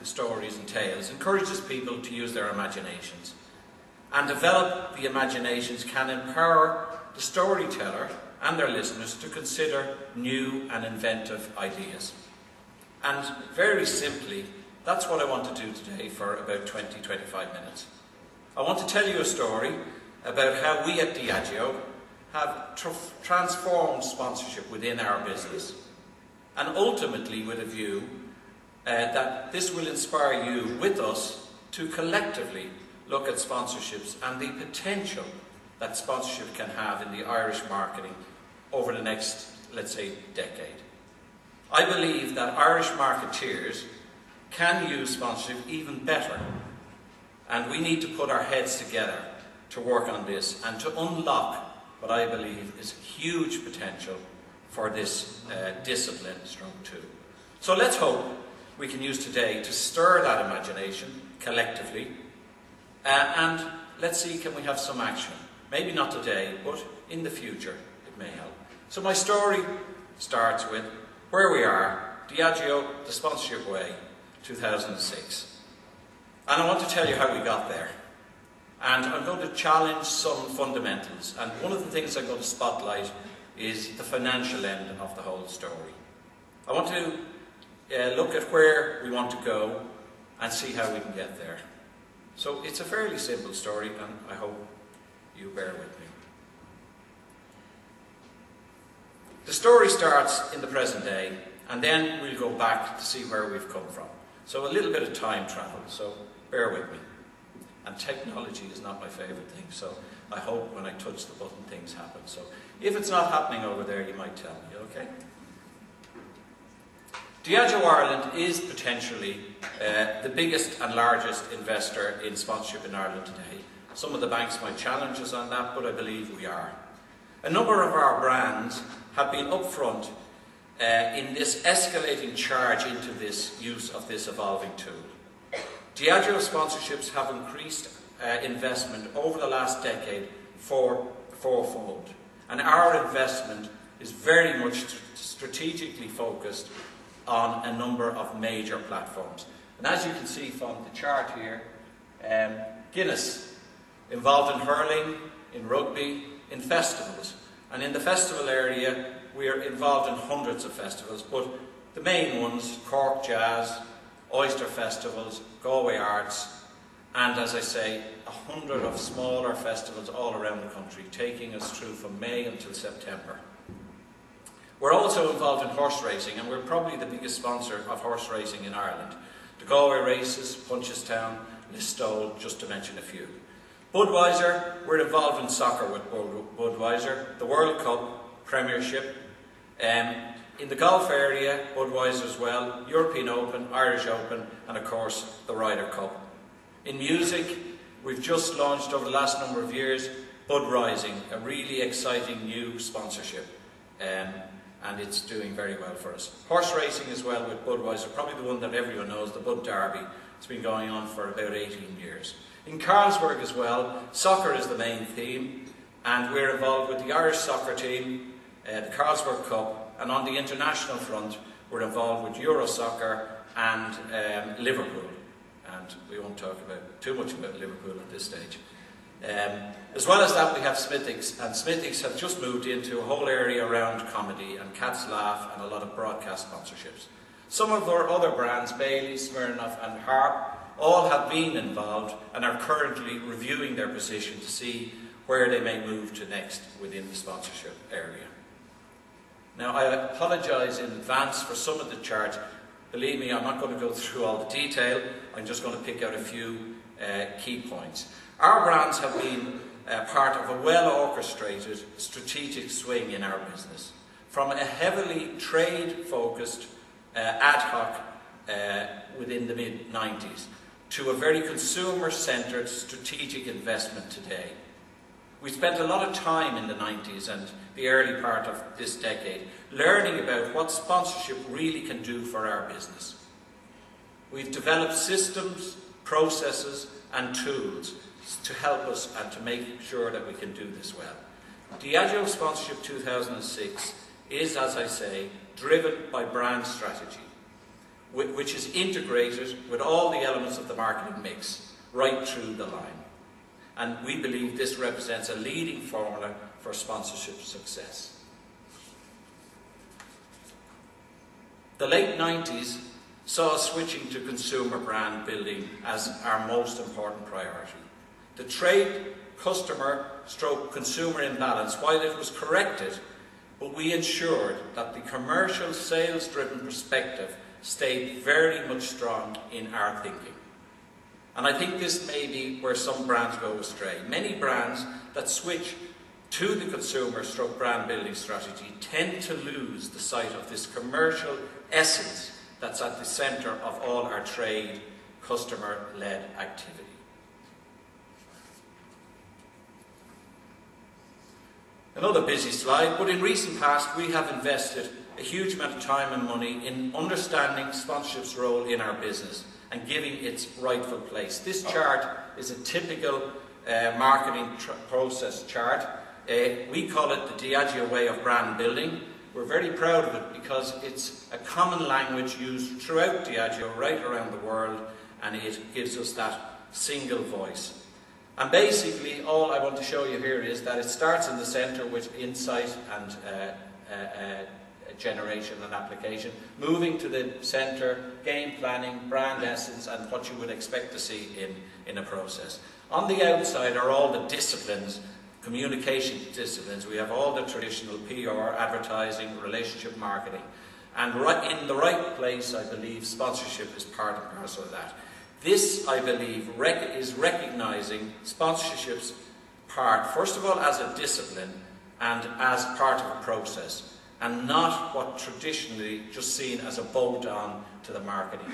stories and tales encourages people to use their imaginations. And develop the imaginations can empower the storyteller and their listeners to consider new and inventive ideas. And very simply, that's what I want to do today for about 20-25 minutes. I want to tell you a story about how we at Diageo have transformed sponsorship within our business, and ultimately with a view that this will inspire you with us to collectively look at sponsorships and the potential that sponsorship can have in the Irish marketing over the next, let's say, decade. I believe that Irish marketeers can use sponsorship even better, and we need to put our heads together to work on this and to unlock what I believe is huge potential for this discipline/tool. So let's hope we can use today to stir that imagination collectively, and let's see, can we have some action? Maybe not today, but in the future it may help. So my story starts with where we are, Diageo, the Sponsorship Way, 2006. And I want to tell you how we got there. And I'm going to challenge some fundamentals. And one of the things I'm going to spotlight is the financial end of the whole story. I want to look at where we want to go and see how we can get there. So it's a fairly simple story, and I hope you bear with me. The story starts in the present day, and then we'll go back to see where we've come from. So a little bit of time travel, so bear with me. And technology is not my favourite thing, so I hope when I touch the button things happen. So if it's not happening over there, you might tell me, okay? Diageo Ireland is potentially the biggest and largest investor in sponsorship in Ireland today. Some of the banks might challenge us on that, but I believe we are. A number of our brands have been upfront in this escalating charge into this use of this evolving tool. Diageo sponsorships have increased investment over the last decade fourfold, and our investment is very much strategically focused on a number of major platforms. And as you can see from the chart here, Guinness, involved in hurling, in rugby, in festivals. And in the festival area, we are involved in hundreds of festivals, but the main ones, Cork Jazz, Oyster Festivals, Galway Arts, and as I say, 100 of smaller festivals all around the country, taking us through from May until September. We're also involved in horse racing, and we're probably the biggest sponsor of horse racing in Ireland. The Galway races, Punchestown, Listowel, just to mention a few. Budweiser, we're involved in soccer with Budweiser, the World Cup, Premiership. In the golf area, Budweiser as well, European Open, Irish Open, and of course the Ryder Cup. In music, we've just launched over the last number of years Bud Rising, a really exciting new sponsorship, and it's doing very well for us. Horse racing as well with Budweiser, probably the one that everyone knows, the Bud Derby. It's been going on for about 18 years. In Carlsberg as well, soccer is the main theme, and we're involved with the Irish soccer team, the Carlsberg Cup, and on the international front, we're involved with Eurosoccer and Liverpool. And we won't talk too much about Liverpool at this stage. As well as that, we have Smithwick's, and Smithwick's have just moved into a whole area around comedy and Cats Laugh and a lot of broadcast sponsorships. Some of our other brands, Bailey, Smirnoff and Harp, all have been involved and are currently reviewing their position to see where they may move to next within the sponsorship area. Now, I apologise in advance for some of the charts. Believe me, I'm not going to go through all the detail. I'm just going to pick out a few key points. Our brands have been part of a well-orchestrated strategic swing in our business, from a heavily trade-focused ad hoc within the mid-90s to a very consumer-centred strategic investment today. We spent a lot of time in the 90s and the early part of this decade learning about what sponsorship really can do for our business. We've developed systems, processes and tools to help us and to make sure that we can do this well. Diageo Sponsorship 2006 is, as I say, driven by brand strategy. which is integrated with all the elements of the marketing mix right through the line. And we believe this represents a leading formula for sponsorship success. The late 90s saw us switching to consumer brand building as our most important priority. The trade customer stroke consumer imbalance, while it was corrected, but we ensured that the commercial sales driven perspective stayed very much strong in our thinking. And I think this may be where some brands go astray. Many brands that switch to the consumer stroke brand building strategy tend to lose the sight of this commercial essence that's at the centre of all our trade customer-led activity. Another busy slide, but in recent past we have invested a huge amount of time and money in understanding sponsorship's role in our business and giving its rightful place. This chart is a typical marketing process chart. We call it the Diageo way of brand building. We're very proud of it because it's a common language used throughout Diageo right around the world, and it gives us that single voice. And basically all I want to show you here is that it starts in the centre with insight and generation and application, moving to the centre, game planning, brand essence, and what you would expect to see in a process. On the outside are all the disciplines, communication disciplines. We have all the traditional PR, advertising, relationship marketing. And right in the right place, I believe, sponsorship is part and parcel of that. This, I believe, is recognising sponsorship's part, first of all, as a discipline and as part of a process, and not what traditionally just seen as a bolt-on to the marketing.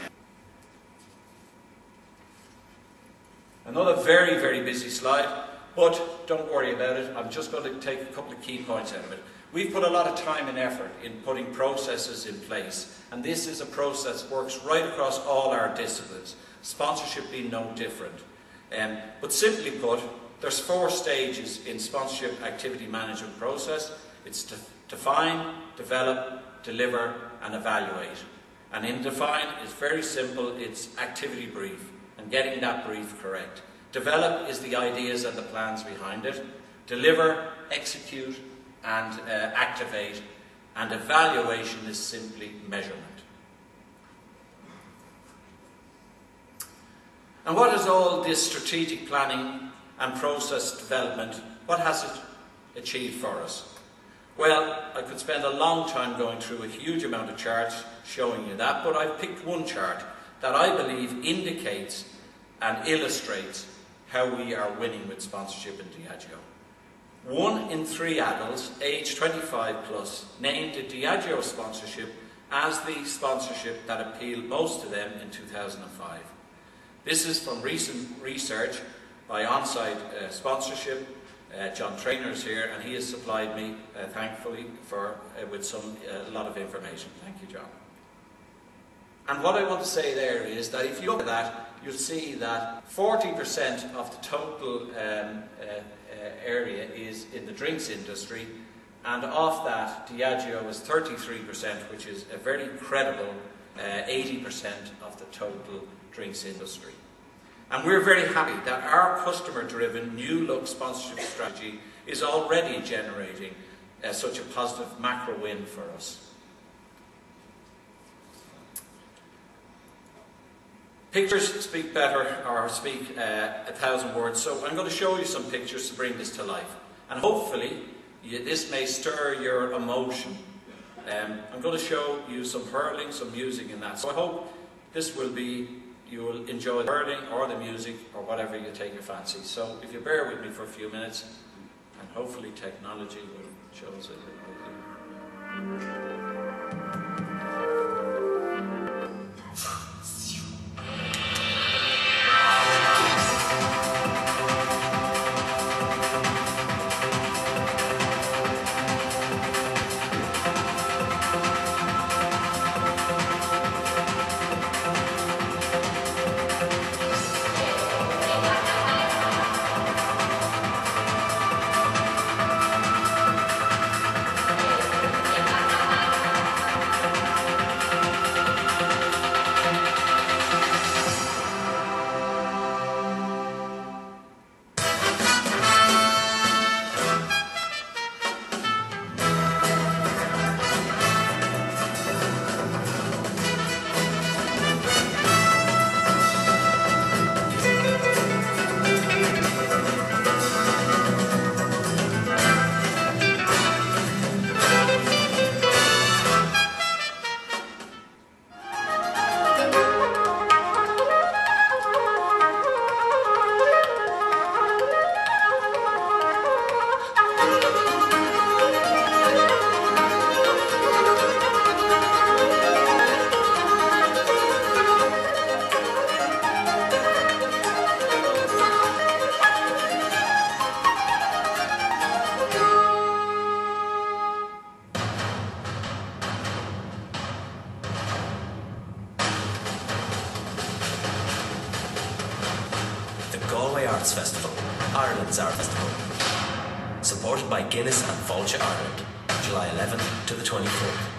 Another very, very busy slide, but don't worry about it. I'm just going to take a couple of key points out of it. We've put a lot of time and effort in putting processes in place, and this is a process that works right across all our disciplines, sponsorship being no different. But simply put, there's 4 stages in sponsorship activity management process. It's to define, develop, deliver, and evaluate. And in define, it's very simple. It's activity brief and getting that brief correct. Develop is the ideas and the plans behind it. Deliver, execute, and activate. And evaluation is simply measurement. And what is all this strategic planning and process development, what has it achieved for us? Well, I could spend a long time going through a huge amount of charts showing you that, but I've picked one chart that I believe indicates and illustrates how we are winning with sponsorship in Diageo. 1 in 3 adults, aged 25 plus, named the Diageo sponsorship as the sponsorship that appealed most to them in 2005. This is from recent research by Onsite Sponsorship. John Traynor is here, and he has supplied me, thankfully, with a lot of information. Thank you, John. And what I want to say there is that if you look at that, you'll see that 40% of the total area is in the drinks industry, and of that, Diageo is 33%, which is a very credible 80% of the total drinks industry. And we're very happy that our customer-driven new look sponsorship strategy is already generating such a positive macro win for us. Pictures speak better, or speak 1,000 words, so I'm going to show you some pictures to bring this to life. And hopefully, this may stir your emotion. I'm going to show you some hurling, some music in that. So I hope this will be, you will enjoy the hurling or the music or whatever you take your fancy. So if you bear with me for a few minutes, and hopefully technology will show us it. Arts Festival, Ireland's Art Festival. Supported by Guinness and Fáilte Ireland, July 11th to the 24th.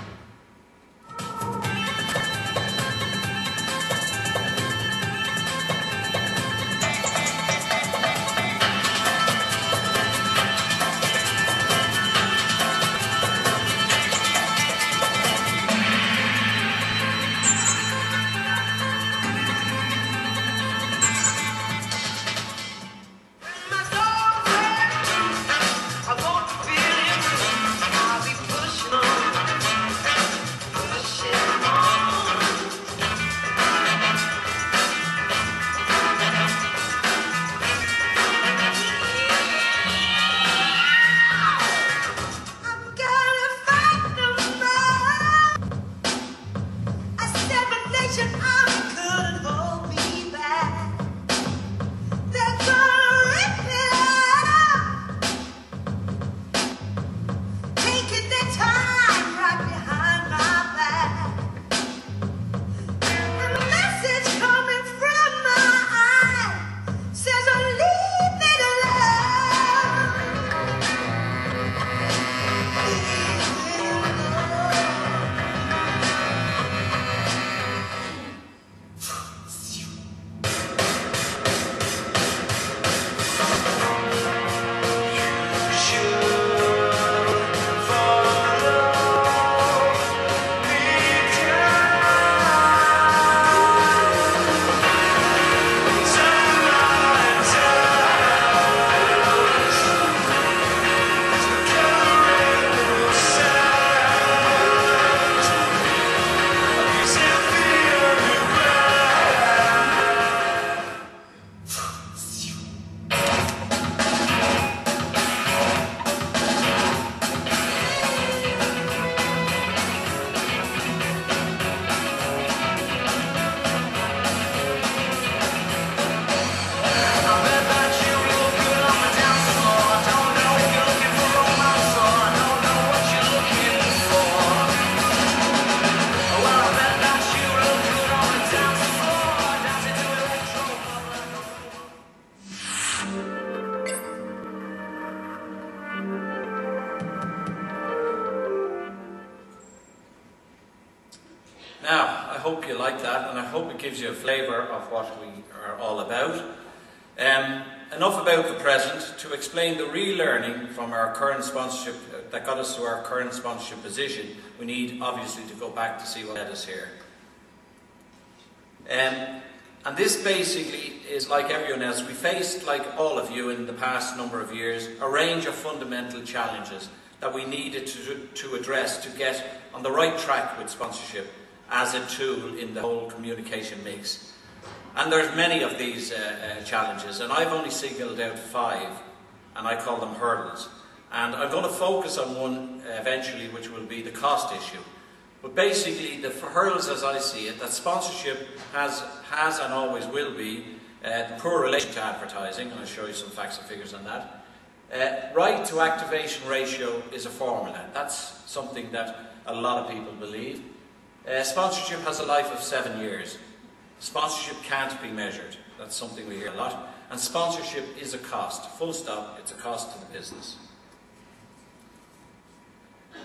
Now, I hope you like that, and I hope it gives you a flavour of what we are all about. Enough about the present. To explain the relearning from our current sponsorship that got us to our current sponsorship position, we need obviously to go back to see what led us here. And this basically is like everyone else. We faced, like all of you in the past number of years, a range of fundamental challenges that we needed to address to get on the right track with sponsorship as a tool in the whole communication mix. And there's many of these challenges, and I've only singled out 5, and I call them hurdles. And I'm going to focus on one eventually, which will be the cost issue. But basically, the hurdles as I see it, that sponsorship has and always will be the poor relation to advertising, and I'll show you some facts and figures on that. Right to activation ratio is a formula. That's something that a lot of people believe. Sponsorship has a life of 7 years. Sponsorship can't be measured. That's something we hear a lot. And sponsorship is a cost. Full stop, it's a cost to the business.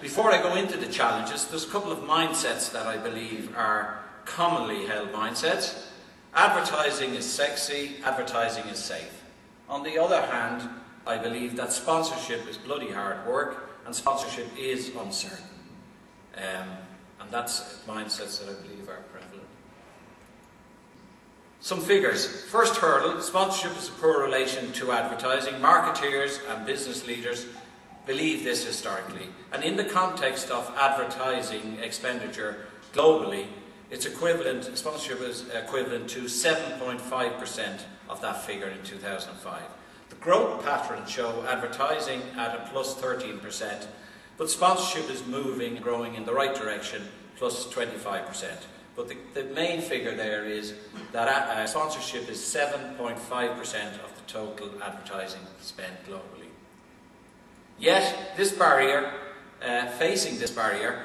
Before I go into the challenges, there's a couple of mindsets that I believe are commonly held mindsets. Advertising is sexy, advertising is safe. On the other hand, I believe that sponsorship is bloody hard work and sponsorship is uncertain. And that's mindsets that I believe are prevalent. Some figures. First hurdle, sponsorship is a poor relation to advertising. Marketeers and business leaders believe this historically. And in the context of advertising expenditure globally, it's equivalent, sponsorship is equivalent to 7.5% of that figure in 2005. The growth patterns show advertising at a plus 13%, but sponsorship is moving, growing in the right direction, plus 25%. But the main figure there is that sponsorship is 7.5% of the total advertising spent globally. Yet, this barrier, facing this barrier,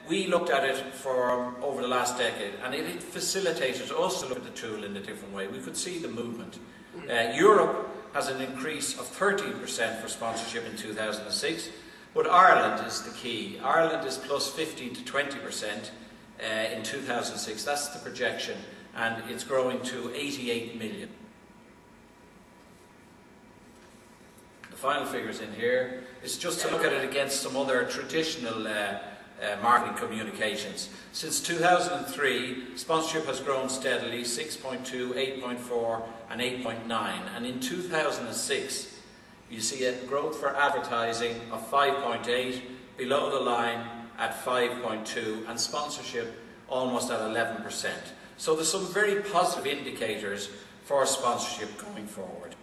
we looked at it for over the last decade, and it facilitated us to look at the tool in a different way. We could see the movement. Europe has an increase of 13% for sponsorship in 2006, but Ireland is the key. Ireland is plus 15 to 20% in 2006. That's the projection, and it's growing to 88 million. The final figures in here is just to look at it against some other traditional marketing communications. Since 2003, sponsorship has grown steadily, 6.2, 8.4 and 8.9. And in 2006, you see a growth for advertising of 5.8, below the line at 5.2, and sponsorship almost at 11%. So there's some very positive indicators for sponsorship going forward.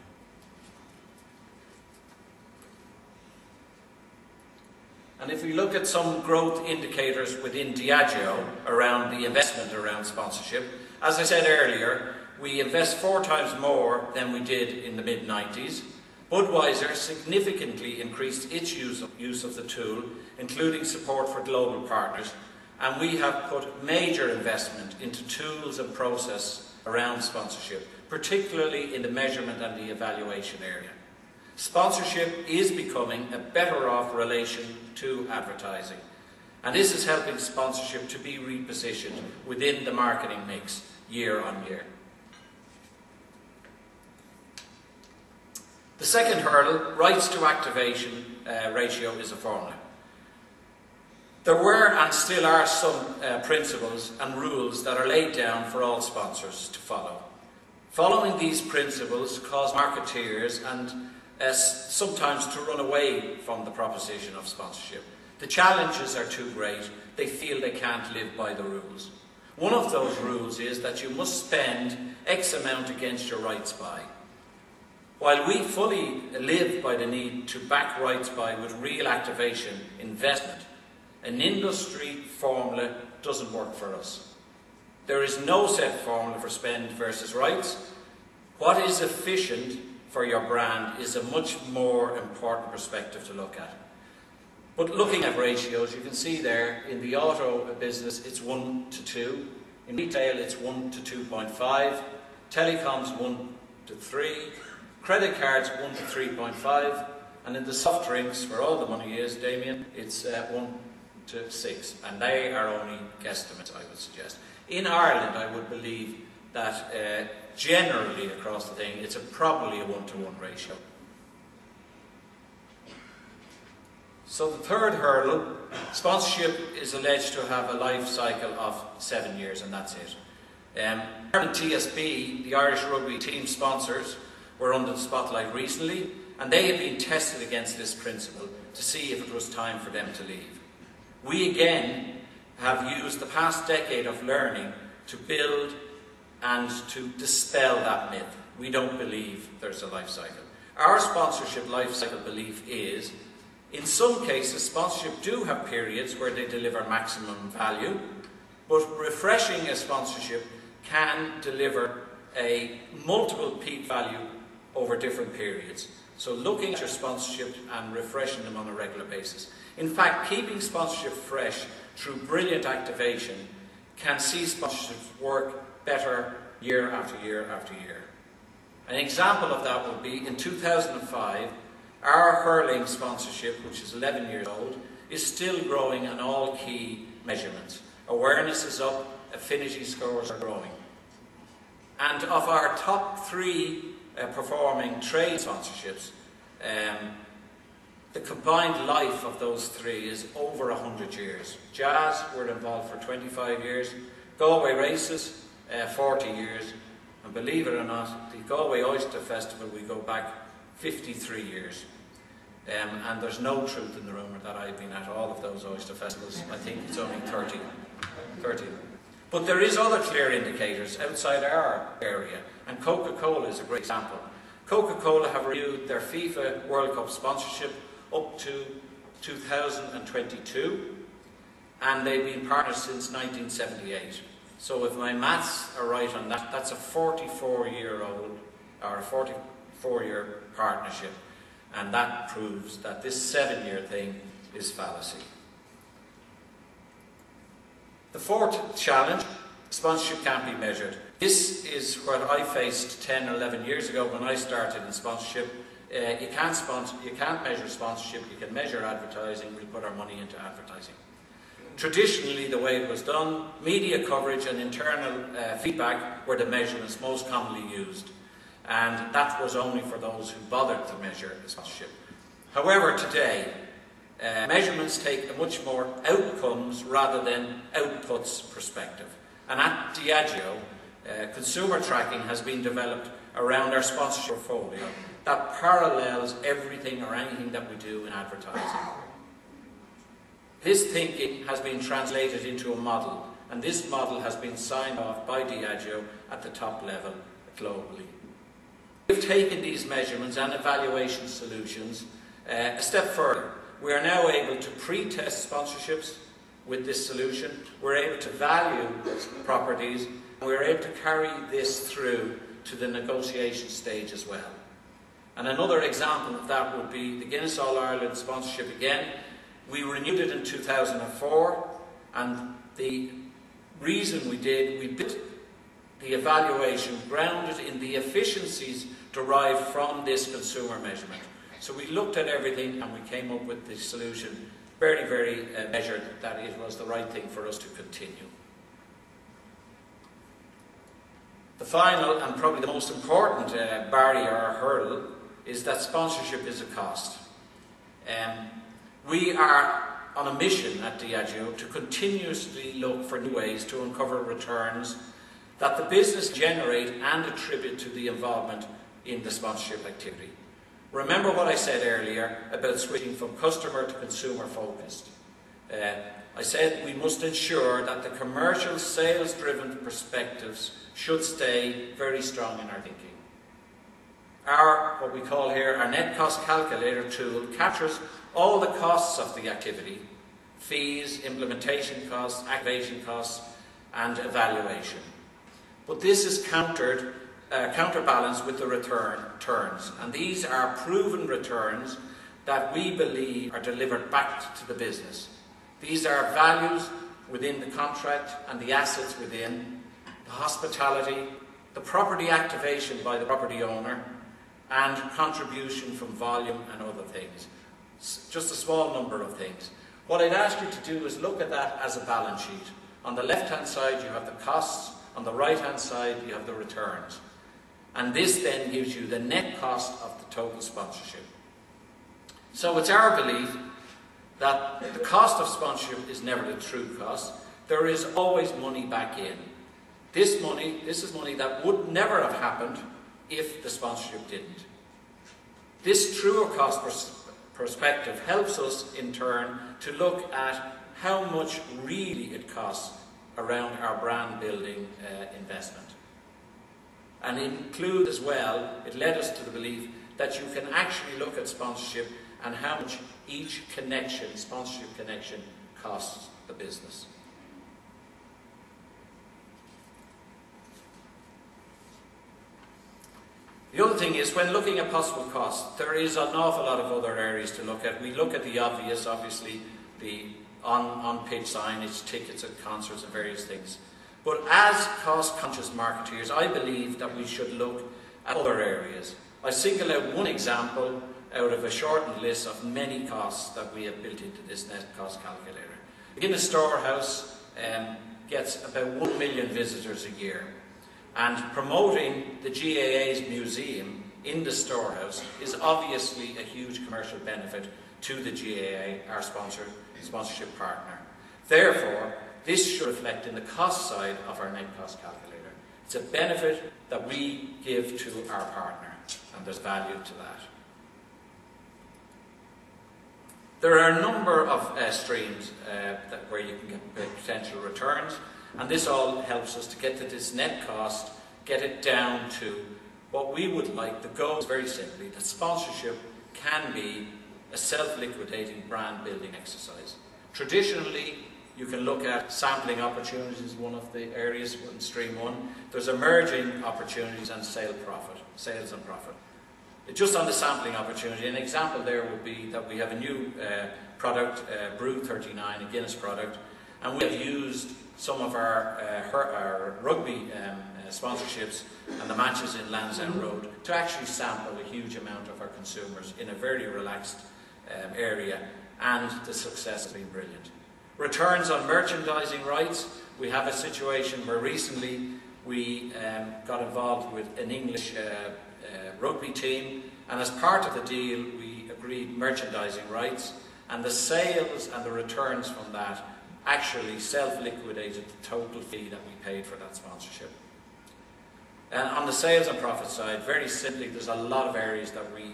And if we look at some growth indicators within Diageo around the investment around sponsorship, as I said earlier, we invest 4 times more than we did in the mid-90s. Budweiser significantly increased its use of the tool, including support for global partners, and we have put major investment into tools and process around sponsorship, particularly in the measurement and the evaluation area. Sponsorship is becoming a better off relation to advertising, and this is helping sponsorship to be repositioned within the marketing mix year on year. The second hurdle, rights to activation ratio, is a formula. There were and still are some principles and rules that are laid down for all sponsors to follow. Following these principles cause marketeers and sometimes to run away from the proposition of sponsorship. The challenges are too great. They feel they can't live by the rules. One of those rules is that you must spend X amount against your rights buy. While we fully live by the need to back rights buy with real activation investment, an industry formula doesn't work for us. There is no set formula for spend versus rights. What is efficient for your brand is a much more important perspective to look at. But looking at ratios, you can see there in the auto business it's 1 to 2, in retail it's 1 to 2.5, telecoms 1 to 3, credit cards 1 to 3.5, and in the soft drinks, where all the money is, Damien, it's 1 to 6, and they are only guesstimates, I would suggest. In Ireland, I would believe that generally across the thing, it's probably a 1-to-1 ratio. So the third hurdle, sponsorship is alleged to have a life cycle of 7 years, and that's it. Ireland TSB, the Irish rugby team sponsors, were under the spotlight recently, and they have been tested against this principle to see if it was time for them to leave. We again have used the past decade of learning to build and to dispel that myth. We don't believe there's a life cycle. Our sponsorship life cycle belief is, in some cases, sponsorship do have periods where they deliver maximum value, but refreshing a sponsorship can deliver a multiple peak value over different periods. So looking at your sponsorship and refreshing them on a regular basis. In fact, keeping sponsorship fresh through brilliant activation can see sponsorships work better year after year after year. An example of that would be in 2005, our hurling sponsorship, which is 11 years old, is still growing on all key measurements. Awareness is up, affinity scores are growing. And of our top 3 performing trade sponsorships, the combined life of those 3 is over 100 years. Jazz were involved for 25 years, Galway Races 40 years, and believe it or not, the Galway Oyster Festival we go back 53 years. And there's no truth in the rumour that I've been at all of those oyster festivals. I think it's only 30. But there is other clear indicators outside our area, and Coca-Cola is a great example. Coca-Cola have renewed their FIFA World Cup sponsorship up to 2022, and they've been partners since 1978. So if my maths are right on that, that's a 44-year-old, or a 44-year partnership, and that proves that this 7-year thing is fallacy. The fourth challenge, Sponsorship can't be measured. This is what I faced 10 or 11 years ago when I started in sponsorship. You can't measure sponsorship, you can measure advertising. We put our money into advertising. Traditionally, the way it was done, media coverage and internal feedback were the measurements most commonly used. And that was only for those who bothered to measure sponsorship. However, today, measurements take a much more outcomes rather than outputs perspective. And at Diageo, consumer tracking has been developed around our sponsorship portfolio that parallels everything or anything that we do in advertising. This thinking has been translated into a model, and this model has been signed off by Diageo at the top level globally. We've taken these measurements and evaluation solutions a step further. We are now able to pre-test sponsorships with this solution. We're able to value properties, and we're able to carry this through to the negotiation stage as well. And another example of that would be the Guinness All-Ireland sponsorship again. We renewed it in 2004, and the reason we did, we built the evaluation grounded in the efficiencies derived from this consumer measurement. So we looked at everything and we came up with the solution very, very measured that it was the right thing for us to continue. The final and probably the most important barrier or hurdle is that sponsorship is a cost. We are on a mission at Diageo to continuously look for new ways to uncover returns that the business generate and attribute to the involvement in the sponsorship activity. Remember what I said earlier about switching from customer to consumer focused. I said we must ensure that the commercial sales-driven perspectives should stay very strong in our thinking. What we call here, our net cost calculator tool captures all the costs of the activity: fees, implementation costs, activation costs, and evaluation. But this is counterbalanced with the returns, and these are proven returns that we believe are delivered back to the business. These are values within the contract and the assets within, the hospitality, the property activation by the property owner, and contribution from volume and other things. Just a small number of things. What I'd ask you to do is look at that as a balance sheet. On the left-hand side you have the costs, on the right-hand side you have the returns. And this then gives you the net cost of the total sponsorship. So it's our belief that the cost of sponsorship is never the true cost. There is always money back in. This is money that would never have happened if the sponsorship didn't. This truer cost perspective helps us in turn to look at how much really it costs around our brand building investment. And include as well, it led us to the belief that you can actually look at sponsorship and how much each sponsorship connection, costs the business. The other thing is, when looking at possible costs, there is an awful lot of other areas to look at. We look at the obvious, obviously, the on-pitch signage, tickets at concerts and various things. But as cost-conscious marketeers, I believe that we should look at other areas. I single out one example out of a shortened list of many costs that we have built into this net cost calculator. The Guinness Storehouse gets about 1 million visitors a year. And promoting the GAA's museum in the Storehouse is obviously a huge commercial benefit to the GAA, our sponsorship partner. Therefore, this should reflect in the cost side of our net cost calculator. It's a benefit that we give to our partner, and there's value to that. There are a number of streams where you can get potential returns, and this all helps us to get to this net cost, get it down to what we would like. The goal is very simply that sponsorship can be a self-liquidating brand building exercise. Traditionally, you can look at sampling opportunities, one of the areas in stream one. There's emerging opportunities and sales and profit. Just on the sampling opportunity, an example there would be that we have a new product, Brew 39, a Guinness product, and we have used some of our rugby sponsorships and the matches in Lansdowne Road to actually sample a huge amount of our consumers in a very relaxed area, and the success has been brilliant. Returns on merchandising rights. We have a situation where recently we got involved with an English rugby team, and as part of the deal we agreed merchandising rights, and the sales and the returns from that actually self-liquidated the total fee that we paid for that sponsorship. And on the sales and profit side, very simply, there's a lot of areas that we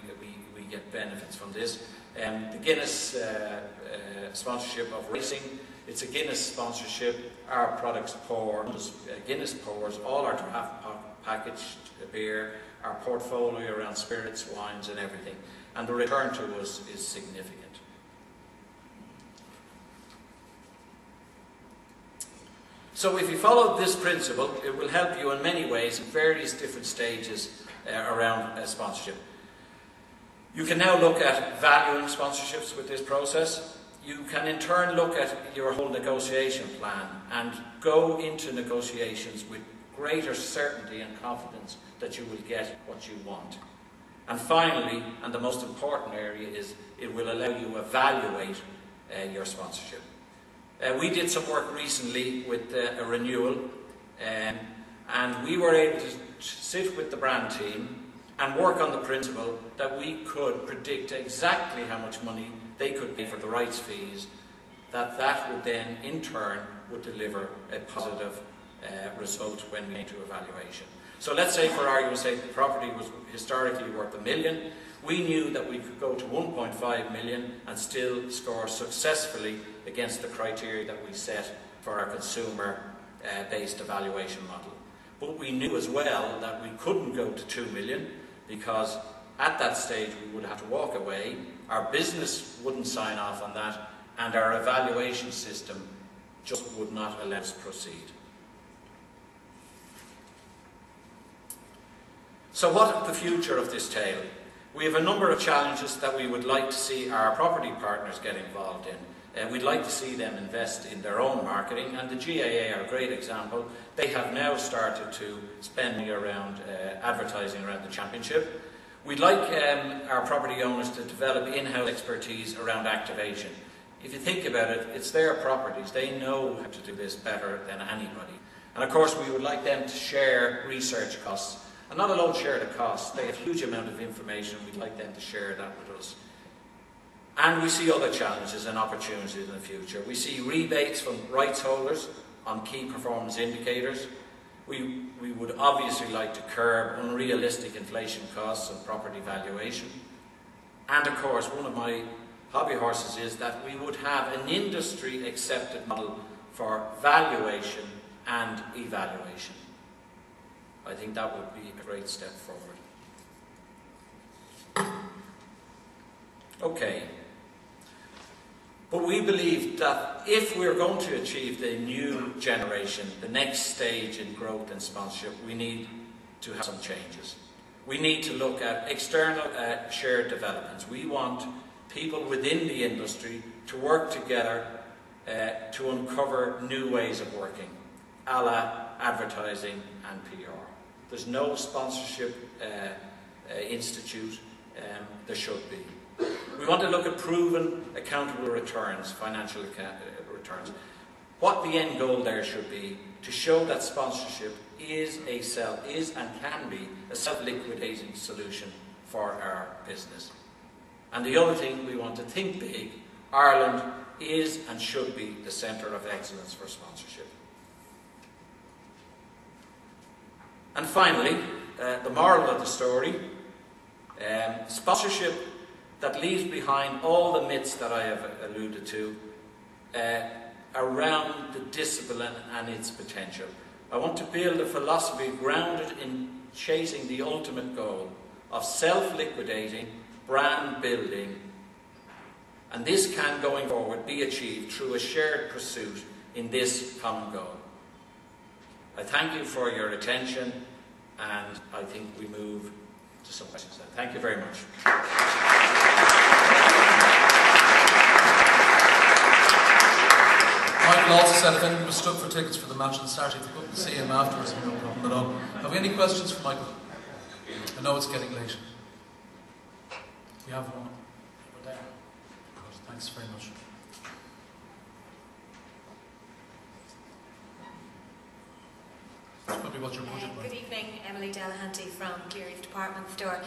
get benefits from this. The Guinness sponsorship of racing, it's a Guinness sponsorship. Our products pour, Guinness pours all our draft packaged beer, our portfolio around spirits, wines and everything, and the return to us is significant. So if you follow this principle, it will help you in many ways in various different stages around sponsorship. You can now look at valuing sponsorships with this process. You can in turn look at your whole negotiation plan and go into negotiations with greater certainty and confidence that you will get what you want. And finally, and the most important area, is it will allow you to evaluate your sponsorship. We did some work recently with a renewal, and we were able to sit with the brand team and work on the principle that we could predict exactly how much money they could pay for the rights fees, that would then in turn would deliver a positive result when we came to evaluation. So let's say, for argument's sake, the property was historically worth $1 million. We knew that we could go to 1.5 million and still score successfully against the criteria that we set for our consumer-based evaluation model. But we knew as well that we couldn't go to 2 million because at that stage we would have to walk away, our business wouldn't sign off on that, and our evaluation system just would not allow us to proceed. So what is the future of this tale? We have a number of challenges that we would like to see our property partners get involved in. We'd like to see them invest in their own marketing, and the GAA are a great example. They have now started to spend around advertising around the championship. We'd like our property owners to develop in-house expertise around activation. If you think about it, it's their properties. They know how to do this better than anybody. And of course we would like them to share research costs. And not alone share the costs, they have a huge amount of information. We'd like them to share that with us. And we see other challenges and opportunities in the future. We see rebates from rights holders on key performance indicators. We would obviously like to curb unrealistic inflation costs and property valuation. And of course, one of my hobby horses is that we would have an industry accepted model for valuation and evaluation. I think that would be a great step forward. Okay. But we believe that if we're going to achieve the new generation, the next stage in growth and sponsorship, we need to have some changes. We need to look at external shared developments. We want people within the industry to work together to uncover new ways of working, a la advertising and PR. There's no sponsorship institute, there should be. We want to look at proven, accountable returns, financial returns. What the end goal there should be, to show that sponsorship is and can be a self-liquidating solution for our business. And the other thing, we want to think big. Ireland is and should be the centre of excellence for sponsorship. And finally, the moral of the story, sponsorship that leaves behind all the myths that I have alluded to around the discipline and its potential. I want to build a philosophy grounded in chasing the ultimate goal of self-liquidating, brand building, and this can, going forward, be achieved through a shared pursuit in this common goal. I thank you for your attention, and I think we move to some questions. Thank you very much. My Michael also said if anyone was stuck for tickets for the match on Saturday, if you couldn't see him afterwards, no problem at all. Have we any questions for Michael? I know it's getting late. We have one. Over there. Good, thanks very much. What's your budget? Good evening, Emily Delahanty from Cleary's department store.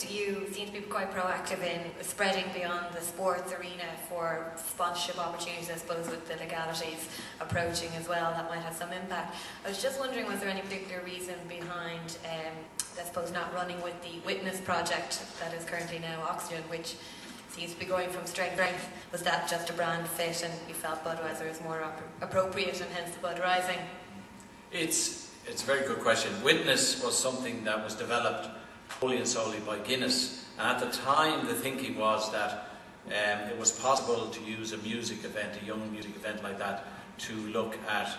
You seem to be quite proactive in spreading beyond the sports arena for sponsorship opportunities, I suppose, with the legalities approaching as well. That might have some impact. I was just wondering, was there any particular reason behind, I suppose, not running with the Witness project that is currently now Oxygen, which seems to be going from strength to strength? Was that just a brand fit and you felt Budweiser is more appropriate and hence the Bud Rising? It's a very good question. Witness was something that was developed wholly and solely by Guinness, and at the time the thinking was that it was possible to use a music event, a young music event like that, to look at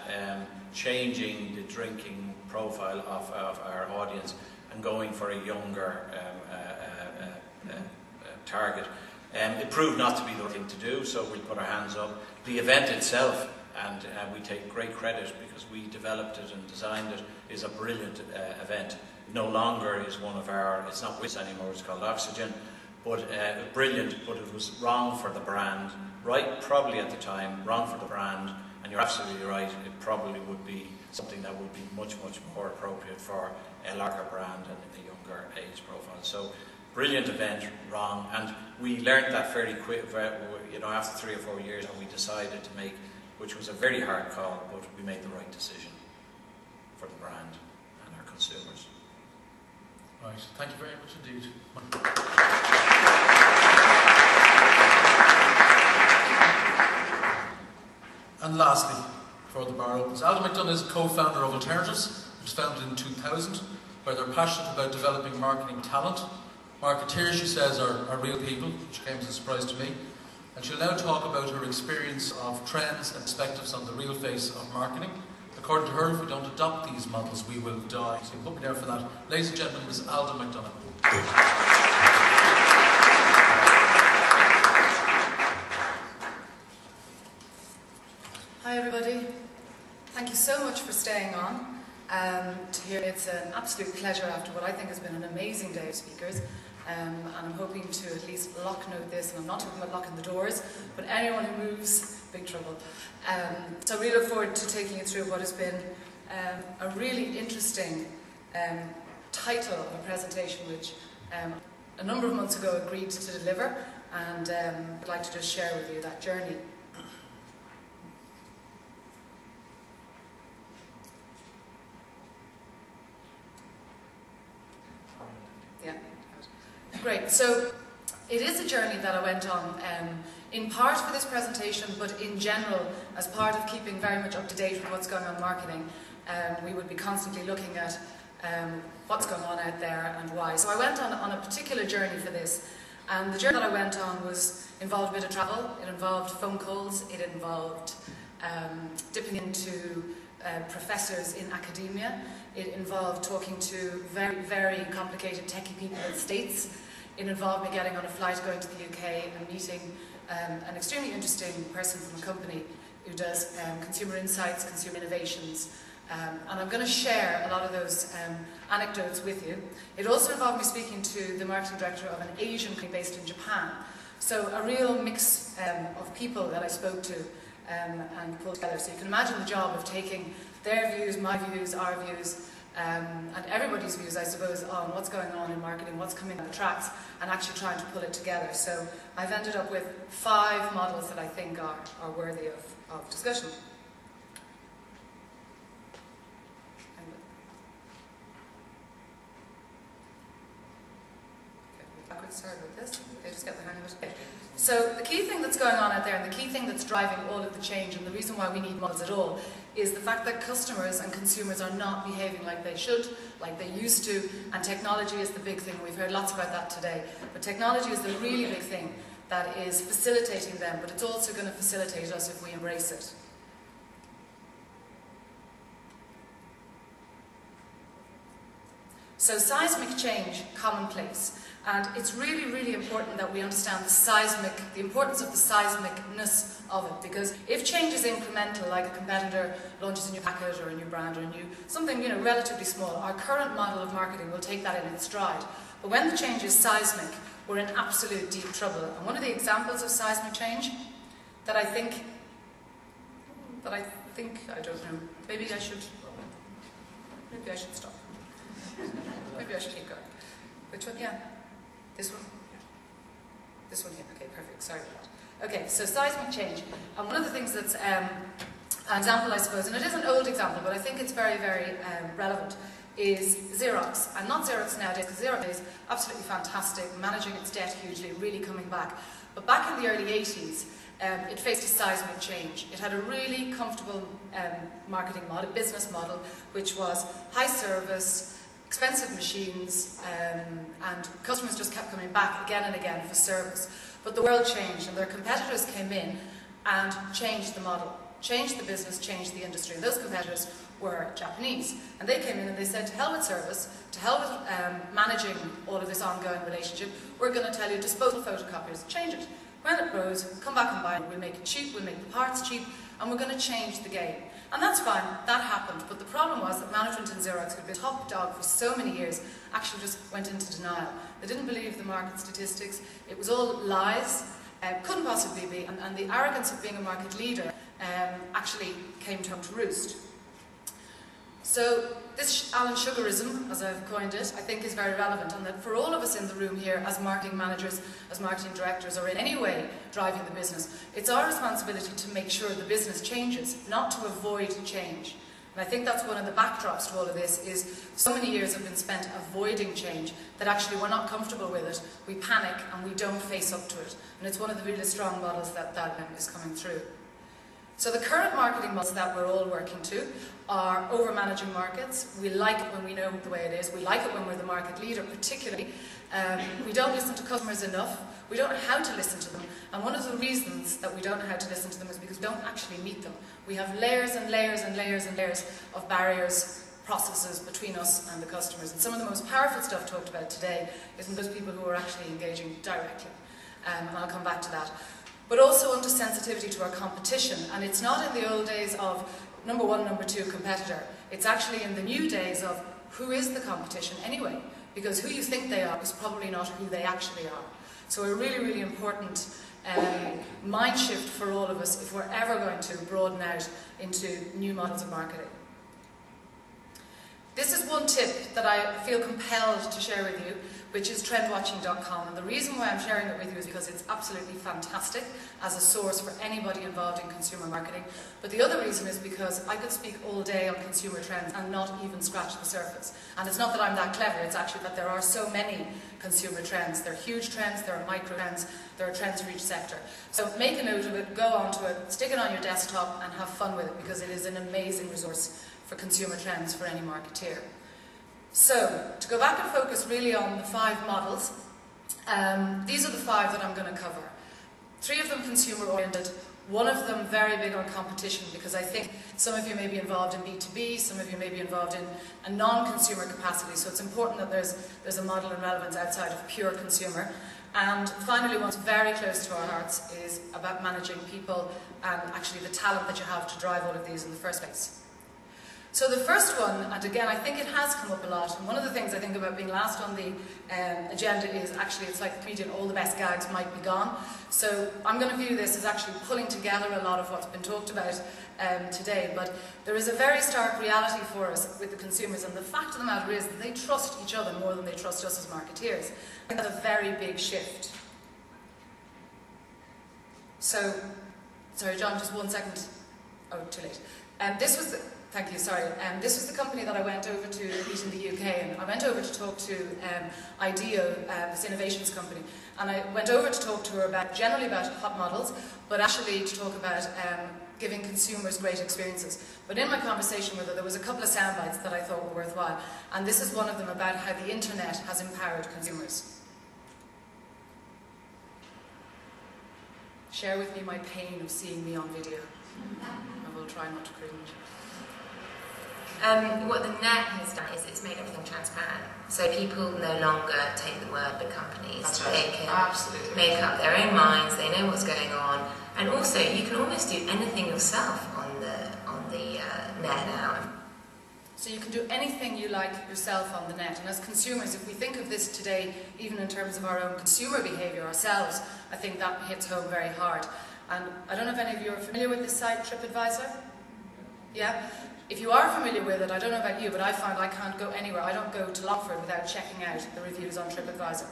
changing the drinking profile of our audience and going for a younger target. It proved not to be the thing to do, so we put our hands up. The event itself, and we take great credit because we developed it and designed it, is a brilliant event. No longer is one of our, it's not Witness anymore, it's called Oxygen, but brilliant, but it was wrong for the brand, right probably at the time, wrong for the brand, and you're absolutely right, it probably would be something that would be much, much more appropriate for a larger brand and a younger age profile. So, brilliant event, wrong, and we learned that fairly quick, after 3 or 4 years, and we decided to make, which was a very hard call, but we made the right decision for the brand and our consumers. Right, thank you very much indeed. And lastly, before the bar opens, Alda McDonough is a co-founder of Alternatives, which was founded in 2000, where they're passionate about developing marketing talent. Marketeers, she says, are real people, which came as a surprise to me. And she'll now talk about her experience of trends and perspectives on the real face of marketing. According to her, if we don't adopt these models, we will die. So put me there for that. Ladies and gentlemen, Ms. Alda McDonough. Hi everybody. Thank you so much for staying on to hear. It's an absolute pleasure after what I think has been an amazing day of speakers. And I'm hoping to at least lock note this, and I'm not talking about locking the doors, but anyone who moves, big trouble. So I really look forward to taking you through what has been a really interesting title of a presentation which a number of months ago agreed to deliver, and I'd like to just share with you that journey. Yeah. Great. So it is a journey that I went on in part for this presentation, but in general as part of keeping very much up to date with what's going on in marketing. We would be constantly looking at what's going on out there and why. So I went on a particular journey for this, and the journey that I went on involved a bit of travel. It involved phone calls. It involved dipping into professors in academia. It involved talking to very, very complicated techie people in the States. It involved me getting on a flight going to the UK and meeting an extremely interesting person from a company who does consumer insights, consumer innovations. And I'm going to share a lot of those anecdotes with you. It also involved me speaking to the marketing director of an Asian company based in Japan. So a real mix of people that I spoke to and pulled together. So you can imagine the job of taking their views, my views, our views, and everybody's views, I suppose, on what's going on in marketing, what's coming on the tracks, and actually trying to pull it together. So I've ended up with 5 models that I think are worthy of discussion. Sorry about this. Okay, just get the hang of it. Okay. So the key thing that's going on out there, and the key thing that's driving all of the change, and the reason why we need models at all, is the fact that customers and consumers are not behaving like they should, like they used to, and technology is the big thing. We've heard lots about that today. But technology is the really big thing that is facilitating them, but it's also going to facilitate us if we embrace it. So seismic change, commonplace. And it's really, really important that we understand the importance of the seismicness of it. Because if change is incremental, like a competitor launches a new package or a new brand or something relatively small, our current model of marketing will take that in its stride. But when the change is seismic, we're in absolute deep trouble. And one of the examples of seismic change that I think, I don't know, maybe I should stop. Maybe I should keep going. Which one? Yeah. This one? This one here. Okay, perfect. Sorry about that. Okay, so seismic change. And one of the things that's an example, I suppose, and it is an old example, but I think it's very, very relevant, is Xerox. And not Xerox nowadays, because Xerox is absolutely fantastic, managing its debt hugely, really coming back. But back in the early 80s, it faced a seismic change. It had a really comfortable marketing model, business model, which was high service, expensive machines, and customers just kept coming back again and again for service. But the world changed, and their competitors came in and changed the model, changed the business, changed the industry. And those competitors were Japanese. And they came in and they said, to hell with service, to hell with managing all of this ongoing relationship, we're going to tell you disposable photocopiers, change it. When it grows, come back and buy it. We'll make it cheap, we'll make the parts cheap, and we're going to change the game. And that's fine, that happened. But the problem was that management in Xerox, who'd been top dog for so many years, actually just went into denial. They didn't believe the market statistics. It was all lies. Couldn't possibly be. And the arrogance of being a market leader actually came home to roost. So this Alan Sugarism, as I've coined it, I think is very relevant, and that for all of us in the room here as marketing managers, as marketing directors, or in any way driving the business, it's our responsibility to make sure the business changes, not to avoid change. And I think that's one of the backdrops to all of this, is so many years have been spent avoiding change that actually we're not comfortable with it, we panic and we don't face up to it. And it's one of the really strong models that is coming through. So the current marketing models that we're all working to are over-managing markets. We like it when we know the way it is. We like it when we're the market leader, particularly. We don't listen to customers enough. We don't know how to listen to them. And one of the reasons that we don't know how to listen to them is because we don't actually meet them. We have layers and layers and layers and layers of barriers, processes between us and the customers. And some of the most powerful stuff talked about today is in those people who are actually engaging directly. And I'll come back to that. But also under sensitivity to our competition. And it's not in the old days of number one, number two competitor. It's actually in the new days of who is the competition anyway? Because who you think they are is probably not who they actually are. So a really, really important mind shift for all of us if we're ever going to broaden out into new models of marketing. This is one tip that I feel compelled to share with you, which is trendwatching.com. And the reason why I'm sharing it with you is because it's absolutely fantastic as a source for anybody involved in consumer marketing. But the other reason is because I could speak all day on consumer trends and not even scratch the surface. And it's not that I'm that clever, it's actually that there are so many consumer trends. There are huge trends, there are micro trends, there are trends for each sector. So make a note of it, go onto it, stick it on your desktop and have fun with it, because it is an amazing resource for consumer trends for any marketeer. So, to go back and focus really on the 5 models, these are the 5 that I'm going to cover. 3 of them consumer-oriented, 1 of them very big on competition, because I think some of you may be involved in B2B, some of you may be involved in a non-consumer capacity, so it's important that there's a model and relevance outside of pure consumer. And finally, what's very close to our hearts is about managing people and actually the talent that you have to drive all of these in the first place. So the first one, and again I think it has come up a lot, and one of the things I think about being last on the agenda is actually it's like the comedian, all the best gags might be gone. So I'm going to view this as actually pulling together a lot of what's been talked about today, but there is a very stark reality for us with the consumers, and the fact of the matter is that they trust each other more than they trust us as marketeers. I think that's a very big shift. So, sorry John, just 1 second. Oh, too late. This was the, thank you, sorry. This was the company that I went over to meet in the UK, and I went over to talk to IDEO, this innovations company, and I went over to talk to her generally about hot models, but actually to talk about giving consumers great experiences. But in my conversation with her, there was a couple of sound bites that I thought were worthwhile, and this is one of them about how the internet has empowered consumers. Share with me my pain of seeing me on video. I will try not to cringe. What the net has done is it's made everything transparent. So people no longer take the word big companies. That's They right. can Absolutely. make up their own minds, they know what's going on. And also, you can almost do anything yourself on the net now. So you can do anything you like yourself on the net. And as consumers, if we think of this today, even in terms of our own consumer behaviour ourselves, I think that hits home very hard. And I don't know if any of you are familiar with this site, TripAdvisor? Yeah? If you are familiar with it, I don't know about you, but I find I can't go anywhere. I don't go to Longford without checking out the reviews on TripAdvisor.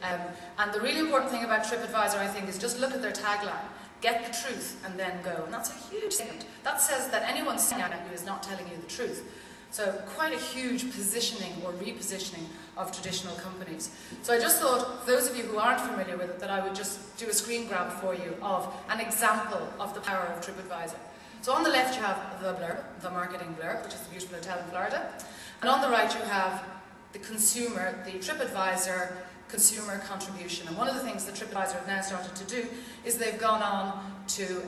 And the really important thing about TripAdvisor, I think, is just look at their tagline. Get the truth and then go. And that's a huge statement. That says that anyone saying at you is not telling you the truth. So quite a huge positioning or repositioning of traditional companies. So I just thought, for those of you who aren't familiar with it, that I would just do a screen grab for you of an example of the power of TripAdvisor. So on the left you have the blurb, the marketing blurb, which is the beautiful hotel in Florida. And on the right you have the consumer, the TripAdvisor consumer contribution. And one of the things that TripAdvisor have now started to do is they've gone on to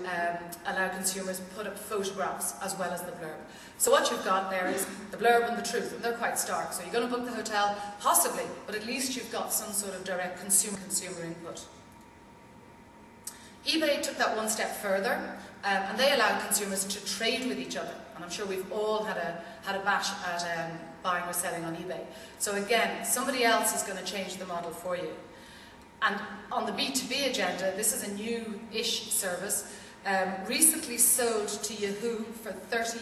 allow consumers to put up photographs as well as the blurb. So what you've got there is the blurb and the truth, and they're quite stark. So you're going to book the hotel, possibly, but at least you've got some sort of direct consumer input. eBay took that one step further, and they allowed consumers to trade with each other. And I'm sure we've all had a bash at buying or selling on eBay. So again, somebody else is going to change the model for you. And on the B2B agenda, this is a new-ish service, recently sold to Yahoo for 30%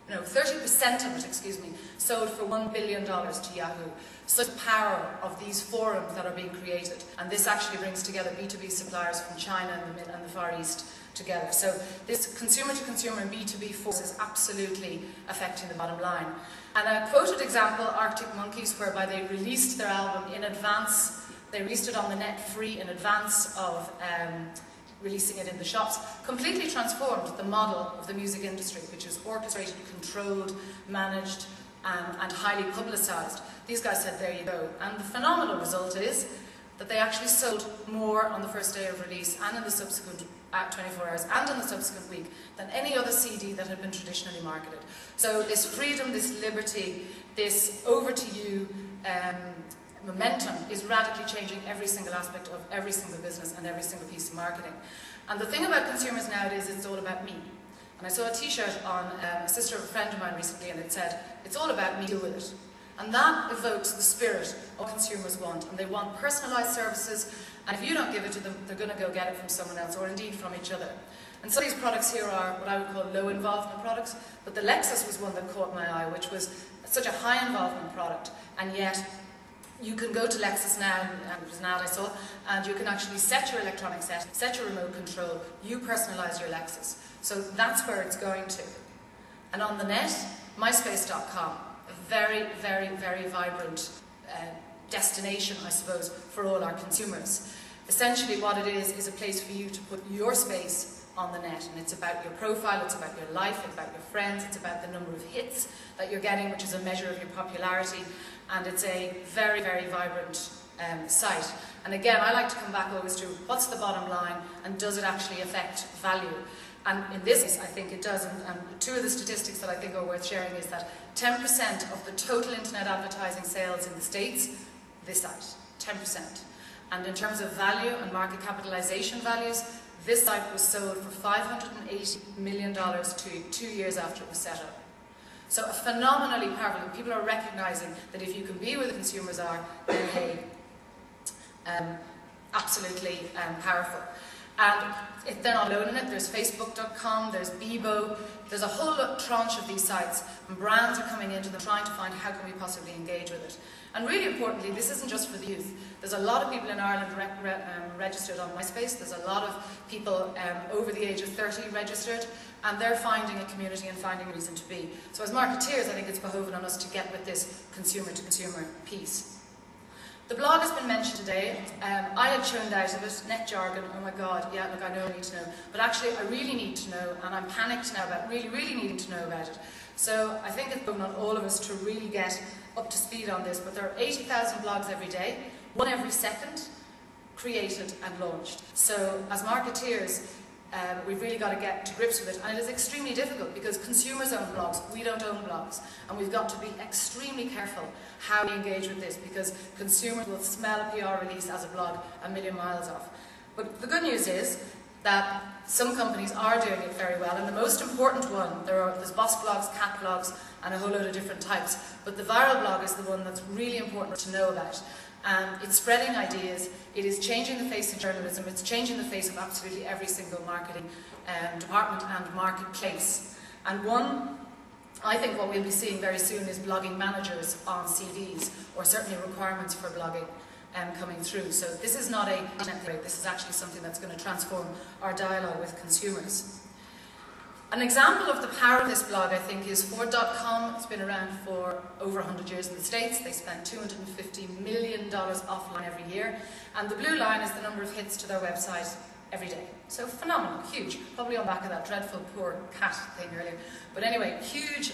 of it, sold for $1 billion to Yahoo. So the power of these forums that are being created. And this actually brings together B2B suppliers from China and the Far East together. So this consumer-to-consumer and B2B force is absolutely affecting the bottom line. And a quoted example, Arctic Monkeys, whereby they released their album in advance. They released it on the net free in advance of releasing it in the shops, completely transformed the model of the music industry, which is orchestrated, controlled, managed, and highly publicised. These guys said, there you go. And the phenomenal result is that they actually sold more on the first day of release and in the subsequent 24 hours and in the subsequent week than any other CD that had been traditionally marketed. So this freedom, this liberty, this over-to-you momentum is radically changing every single aspect of every single business and every single piece of marketing. And the thing about consumers nowadays is it's all about me. And I saw a t-shirt on a sister of a friend of mine recently, and it said, it's all about me, deal with it. And that evokes the spirit of what consumers want. And they want personalised services, and if you don't give it to them, they're going to go get it from someone else, or indeed from each other. And some of these products here are what I would call low involvement products, but the Lexus was one that caught my eye, which was such a high involvement product, and yet you can go to Lexus now, and it was an ad I saw, and you can actually set your electronic set your remote control, you personalise your Lexus. So that's where it's going to. And on the net, myspace.com, a very, very, very vibrant destination, I suppose, for all our consumers. Essentially what it is a place for you to put your space on the net, and it's about your profile, it's about your life, it's about your friends, it's about the number of hits that you're getting, which is a measure of your popularity, and it's a very, very vibrant site. And again, I like to come back always to what's the bottom line, and does it actually affect value? And in this case, I think it does, and two of the statistics that I think are worth sharing is that 10% of the total internet advertising sales in the States, this site, 10%. And in terms of value and market capitalization values, this site was sold for $580 million 2 years after it was set up. So a phenomenally powerful, and people are recognizing that if you can be where the consumers are, then hey, absolutely powerful. And they're not alone in it. There's Facebook.com, there's Bebo, there's a whole tranche of these sites, and brands are coming into them trying to find how can we possibly engage with it. And really importantly, this isn't just for the youth. There's a lot of people in Ireland registered on MySpace. There's a lot of people over the age of 30 registered, and they're finding a community and finding a reason to be. So as marketeers, I think it's behoving on us to get with this consumer-to-consumer piece. The blog has been mentioned today. I had tuned out of it, net jargon, oh my god, yeah, look, I know I need to know. But actually, I really need to know, and I'm panicked now about really, really needing to know about it. So I think it's behoving on all of us to really get up to speed on this, but there are 80,000 blogs every day, one every second, created and launched. So as marketeers, We've really got to get to grips with it, and it is extremely difficult because consumers own blogs, we don't own blogs, and we've got to be extremely careful how we engage with this because consumers will smell a PR release as a blog a million miles off. But the good news is that some companies are doing it very well, and the most important one, there's boss blogs, cat blogs, and a whole load of different types, but the viral blog is the one that's really important to know about. It's spreading ideas, it is changing the face of journalism, it's changing the face of absolutely every single marketing department and marketplace. And one, I think what we'll be seeing very soon is blogging managers on CVs, or certainly requirements for blogging coming through. So this is not a template, this is actually something that's going to transform our dialogue with consumers. An example of the power of this blog, I think, is Ford.com. It's been around for over 100 years in the States. They spend $250 million offline every year. And the blue line is the number of hits to their website every day. So phenomenal, huge. Probably on the back of that dreadful poor cat thing earlier. But anyway, huge,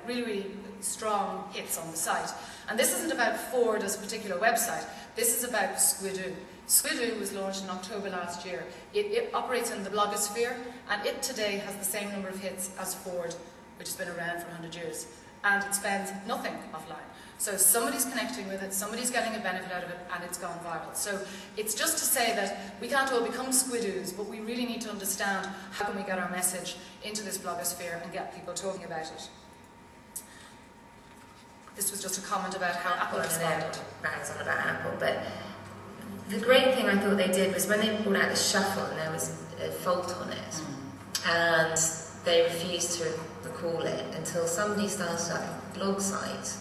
really, really strong hits on the site. And this isn't about Ford as a particular website. This is about Squidoo. Squidoo was launched in October last year. It operates in the blogosphere, and it today has the same number of hits as Ford, which has been around for 100 years. And it spends nothing offline. So somebody's connecting with it, somebody's getting a benefit out of it, and it's gone viral. So it's just to say that we can't all become Squidoos, but we really need to understand how can we get our message into this blogosphere and get people talking about it. This was just a comment about how Apple responded. Bangs on about Apple, but the great thing I thought they did was when they brought out the shuffle and there was a fault on it, and they refused to recall it until somebody started up a blog site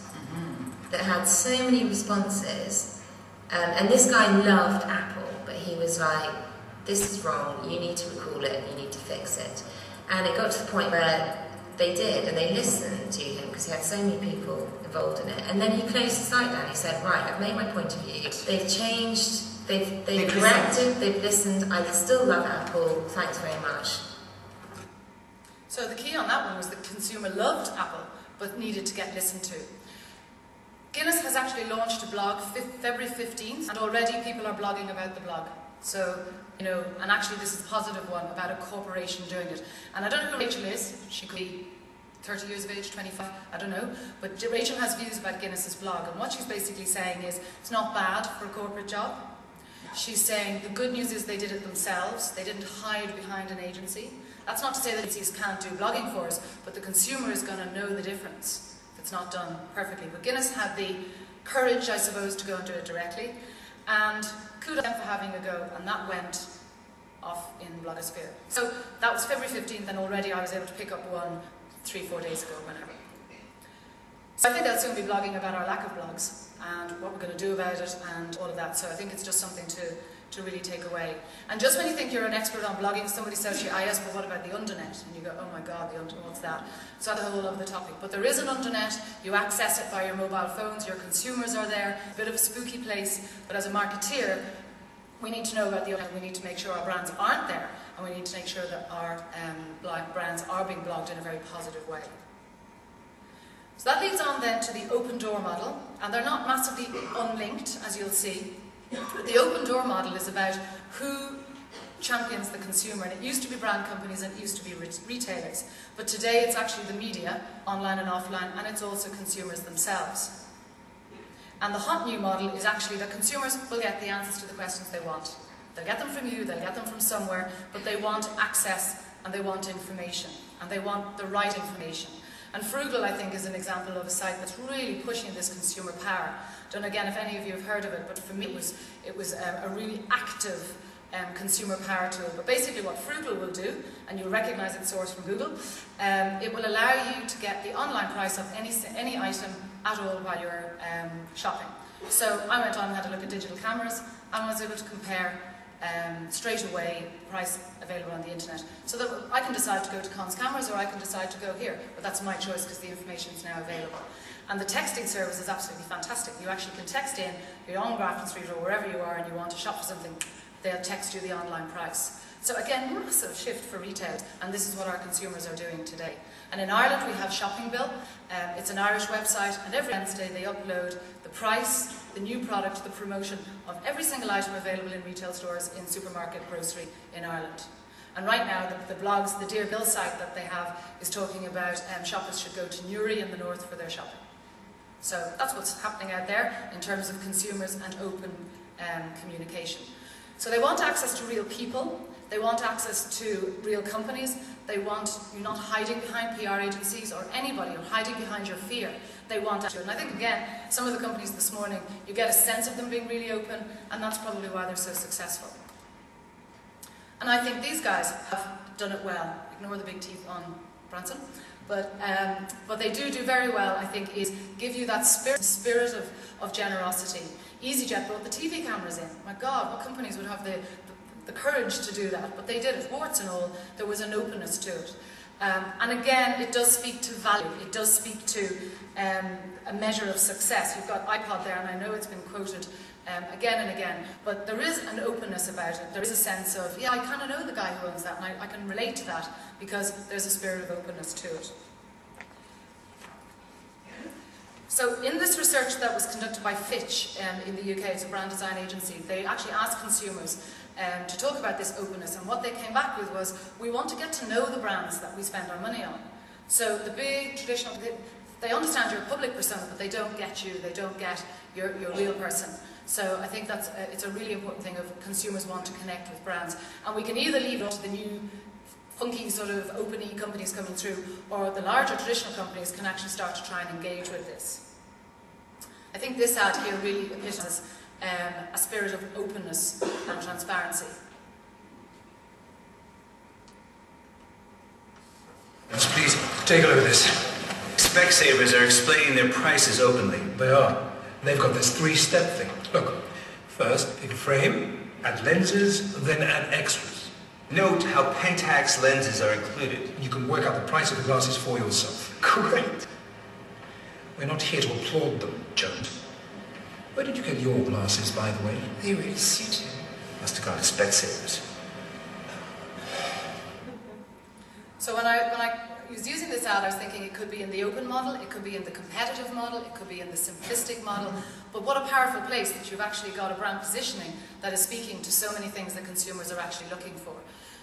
that had so many responses, and this guy loved Apple, but he was like, this is wrong, you need to recall it, you need to fix it. And it got to the point where they did, and they listened to him because he had so many people involved in it. And then he closed the site down. He said, right, I've made my point of view. They've changed, they've corrected, they've listened. I still love Apple. Thanks very much. So the key on that one was the consumer loved Apple, but needed to get listened to. Guinness has actually launched a blog February 15th, and already people are blogging about the blog. So, you know, and actually this is a positive one about a corporation doing it. And I don't know who Rachel is. She could be 30 years of age, 25, I don't know. But Rachel has views about Guinness's blog, and what she's basically saying is it's not bad for a corporate job. She's saying the good news is they did it themselves. They didn't hide behind an agency. That's not to say that agencies can't do blogging for us, but the consumer is going to know the difference if it's not done perfectly. But Guinness had the courage, I suppose, to go and do it directly. And kudos to them for having a go, and that went off in blogosphere. So that was February 15th, and already I was able to pick up one 3-4 days ago, whenever. So I think they'll soon be blogging about our lack of blogs, and what we're going to do about it, and all of that. So I think it's just something to really take away. And just when you think you're an expert on blogging, somebody says to you, yes, but what about the undernet? And you go, oh my God, the undernet, what's that? So that's a whole other topic. But there is an undernet, you access it by your mobile phones, your consumers are there, a bit of a spooky place, but as a marketeer, we need to know about the internet, we need to make sure our brands aren't there, and we need to make sure that our brands are being blogged in a very positive way. So that leads on then to the open door model, and they're not massively unlinked, as you'll see. The open door model is about who champions the consumer, and it used to be brand companies and it used to be retailers, but today it's actually the media, online and offline, and it's also consumers themselves. And the hot new model is actually that consumers will get the answers to the questions they want. They'll get them from you, they'll get them from somewhere, but they want access and they want information, and they want the right information. And Frugal, I think, is an example of a site that's really pushing this consumer power. Don't know again if any of you have heard of it, but for me it was a really active consumer power tool. But basically what Frugal will do, and you'll recognise its source from Google, it will allow you to get the online price of any item at all while you're shopping. So I went on and had a look at digital cameras, and was able to compare straight away price available on the internet, so that I can decide to go to Cons Cameras or I can decide to go here, but that's my choice because the information is now available. And the texting service is absolutely fantastic. You actually can text in, you're on Grafton Street or wherever you are and you want to shop for something, they'll text you the online price. So again, massive shift for retail, and this is what our consumers are doing today. And in Ireland we have Shopping Bill. It's an Irish website, and every Wednesday they upload the price the new product, the promotion of every single item available in retail stores, in supermarket, grocery in Ireland. And right now, the blogs, the Dear Bill site that they have is talking about shoppers should go to Newry in the north for their shopping. So that's what's happening out there in terms of consumers and open communication. So they want access to real people, they want access to real companies, they want you not hiding behind PR agencies or anybody or hiding behind your fear. They want to. And I think, again, some of the companies this morning, you get a sense of them being really open, and that's probably why they're so successful. And I think these guys have done it well. Ignore the big teeth on Branson. But what they do very well, I think, is give you that spirit of generosity. EasyJet brought the TV cameras in. My God, what companies would have the courage to do that? But they did it, warts and all. There was an openness to it. And again, it does speak to value. It does speak to a measure of success. You've got iPod there, and I know it's been quoted again and again, but there is an openness about it. There is a sense of, yeah, I kind of know the guy who owns that, and I can relate to that because there's a spirit of openness to it. So in this research that was conducted by Fitch in the UK, it's a brand design agency, they actually asked consumers to talk about this openness, and what they came back with was, we want to get to know the brands that we spend our money on. So the big traditional, they understand your public persona, but they don't get you, they don't get your real person. So I think that's it's a really important thing of consumers want to connect with brands. And we can either leave it to the new funky sort of open companies coming through, or the larger traditional companies can actually start to try and engage with this. I think this ad here really epitomizes a spirit of openness and transparency. Yes, please, take a look at this. Specsavers are explaining their prices openly. They are. They've got this three-step thing. Look, first, pick a frame, add lenses, then add extras. Note how Pentax lenses are included. You can work out the price of the glasses for yourself. Great. We're not here to applaud them, Jones. Where did you get your glasses, by the way? They really suit you. Must have gone to Specsavers. So when I was using this ad, I was thinking it could be in the open model, it could be in the competitive model, it could be in the simplistic model, but what a powerful place that you've actually got a brand positioning that is speaking to so many things that consumers are actually looking for.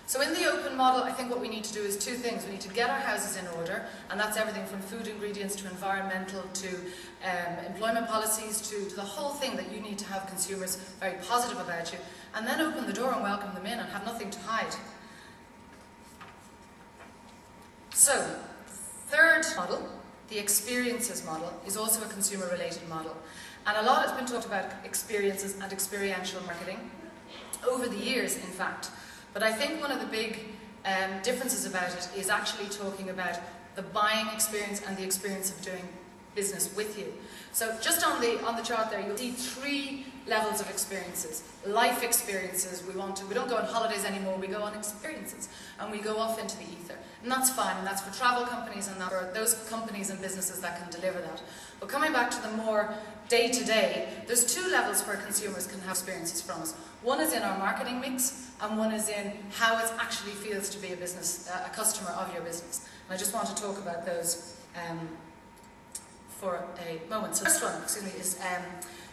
So in the open model, I think what we need to do is two things. We need to get our houses in order, and that's everything from food ingredients to environmental to employment policies to the whole thing that you need to have consumers very positive about you, and then open the door and welcome them in and have nothing to hide. So, third model, the experiences model, is also a consumer-related model. And a lot has been talked about experiences and experiential marketing over the years, in fact. But I think one of the big differences about it is actually talking about the buying experience and the experience of doing business with you. So just on the chart there, you'll see 3 levels of experiences. Life experiences, we don't go on holidays anymore, we go on experiences. And we go off into the ether. And that's fine, and that's for travel companies and for those companies and businesses that can deliver that. But coming back to the more day-to-day, there's 2 levels where consumers can have experiences from us. One is in our marketing mix, and one is in how it actually feels to be a business, a customer of your business. And I just want to talk about those for a moment. So the first one, is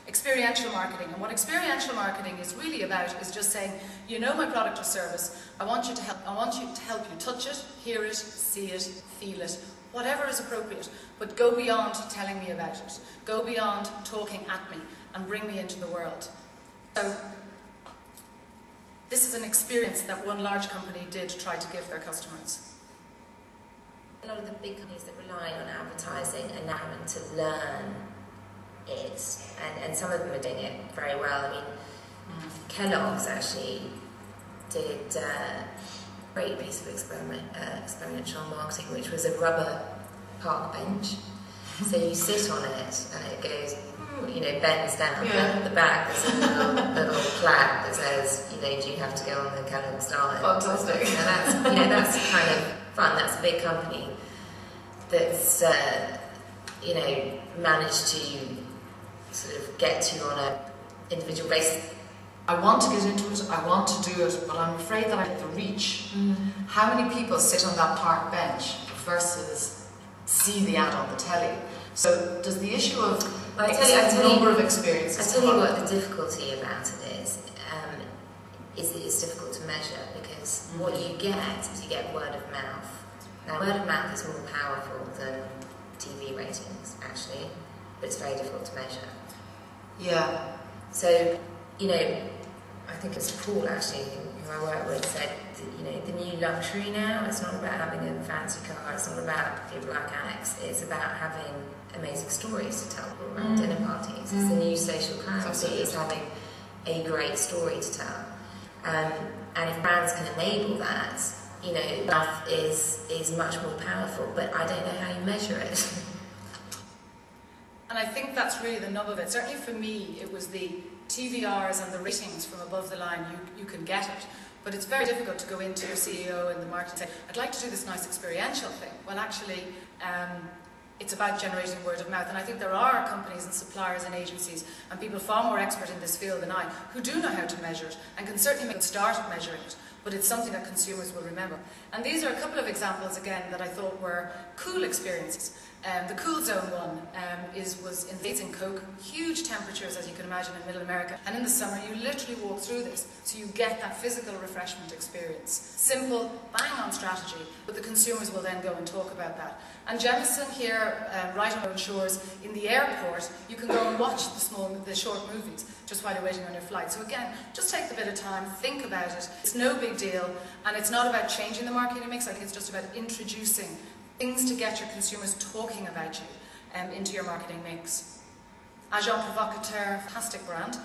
experiential marketing. And what experiential marketing is really about is just saying, you know my product or service, I want you to help you touch it, hear it, see it, feel it, whatever is appropriate, but go beyond telling me about it. Go beyond talking at me and bring me into the world. So this is an experience that one large company did try to give their customers. A lot of the big companies that rely on advertising are now having to learn it, and some of them are doing it very well. I mean, Kellogg's actually did a great piece of experiential marketing, which was a rubber park bench. So you sit on it, and it goes, bends down. Yeah. At the back, there's a little plaque that says, do you have to go on the Kellogg's diet? Fantastic. And that's kind of fun. That's a big company that's, managed to sort of get you on an individual basis. I want to get into it, I want to do it, but I'm afraid that I have the reach. How many people sit on that park bench versus see the ad on the telly? So does the issue of I tell you, number of experiences. I tell you what the difficulty about it is it's difficult to measure because what you get is you get word of mouth. Now, word of mouth is more powerful than TV ratings, actually, but it's very difficult to measure. Yeah. So, you know, I think it's Paul, actually, who I work with, said that, you know, the new luxury now, it's not about having a fancy car, it's not about people like Alex, it's about having amazing stories to tell people around dinner parties. It's the new social currency, it's having a great story to tell. And if brands can enable that, you know, that is much more powerful, but I don't know how you measure it. And I think that's really the nub of it. Certainly for me, it was the TVRs and the ratings from above the line. You can get it. But it's very difficult to go into your CEO and the market and say, I'd like to do this nice experiential thing. Well, actually, it's about generating word of mouth. And I think there are companies and suppliers and agencies and people far more expert in this field than I who do know how to measure it and can certainly make a start at measuring it. But it's something that consumers will remember. And these are a couple of examples, again, that I thought were cool experiences. The Cool Zone one was in Leeds and Coke, huge temperatures, as you can imagine, in middle America. And in the summer, you literally walk through this, so you get that physical refreshment experience. Simple, bang-on strategy, but the consumers will then go and talk about that. And Jemison here, right on our shores, in the airport, you can go and watch the short movies, just while you're waiting on your flight. So again, just take a bit of time, think about it. It's no big deal, and it's not about changing the marketing mix, I think it's just about introducing things to get your consumers talking about you into your marketing mix. Agent Provocateur, fantastic brand,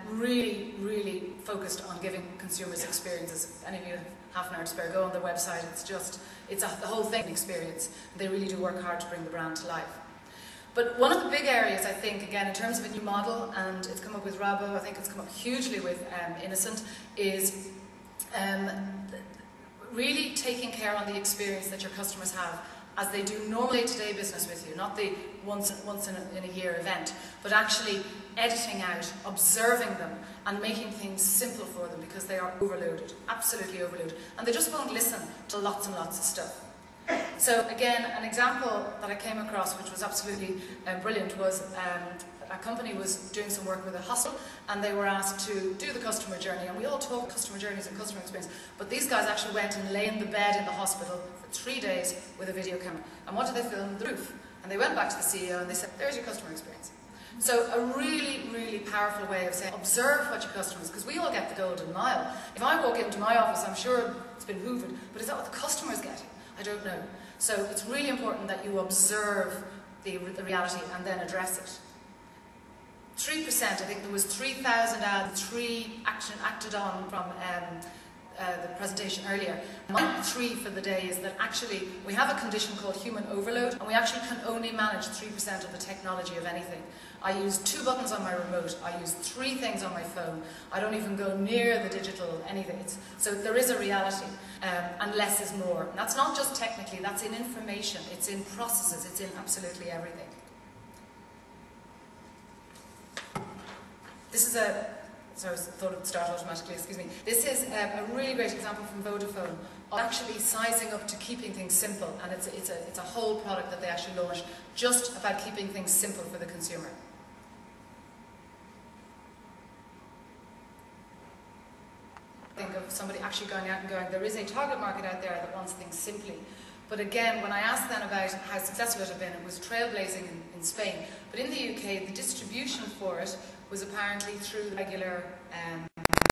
really, really focused on giving consumers experiences. If any of you have half an hour to spare, go on their website. The whole thing experience. They really do work hard to bring the brand to life. But one of the big areas, I think, again, in terms of a new model, and it's come up with Rabo, I think it's come up hugely with Innocent, is really taking care on the experience that your customers have as they do normal day-to-day business with you, not the once in a year event, but actually editing out, observing them, and making things simple for them because they are overloaded, absolutely overloaded, and they just won't listen to lots and lots of stuff. So again, an example that I came across which was absolutely brilliant was a company was doing some work with a hospital and they were asked to do the customer journey, and we all talk customer journeys and customer experience, but these guys actually went and lay in the bed in the hospital for 3 days with a video camera. And what did they film? The roof. And they went back to the CEO and they said, there's your customer experience. So a really, really powerful way of saying, observe what your customers, because we all get the golden mile. If I walk into my office, I'm sure it's been hoovered, but is that what the customer's getting? I don't know. So it's really important that you observe the reality and then address it. 3%, I think there was 3,000 ads, 3 acted on from the presentation earlier. My 3 for the day is that actually we have a condition called human overload, and we actually can only manage 3% of the technology of anything. I use 2 buttons on my remote, I use 3 things on my phone, I don't even go near the digital anything. So there is a reality, and less is more. And that's not just technically, that's in information, it's in processes, it's in absolutely everything. This is sorry, I thought it would start automatically, excuse me. This is a really great example from Vodafone of actually sizing up to keeping things simple, and it's a whole product that they actually launched just about keeping things simple for the consumer. Think of somebody actually going out and going, there is a target market out there that wants things simply. But again, when I asked them about how successful it had been, it was trailblazing in Spain. But in the UK, the distribution for it was apparently through regular